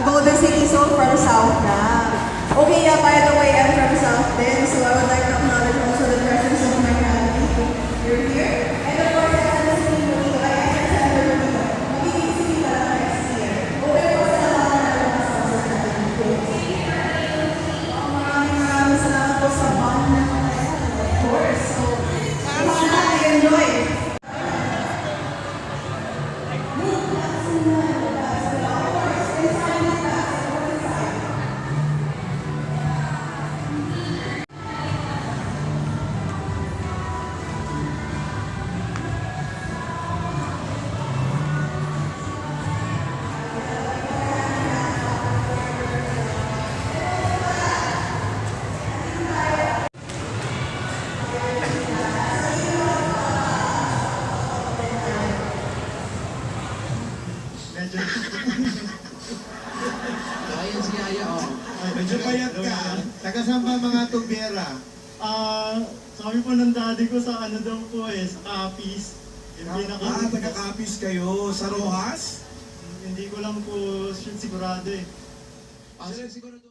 Golden City, so from South na. Okay, yeah, by the way, I'm from South then, so I would like to acknowledge also the presence of my family. You're here. And of course, I have to see you. I understand the video. Magiging city pa lang next year. Okay po sa lahat na sponsor natin. Maraming salamat po sa bond na mga of course. So, sana enjoy. Ayan si Aya, oh. Medyo payat ka. Taga saan ba mga tubera? Sabi po ng daddy ko sa ano daw po sa Capiz. Taga Capiz kayo. Sa Rojas? Hindi ko lang po sigurado eh. Siguro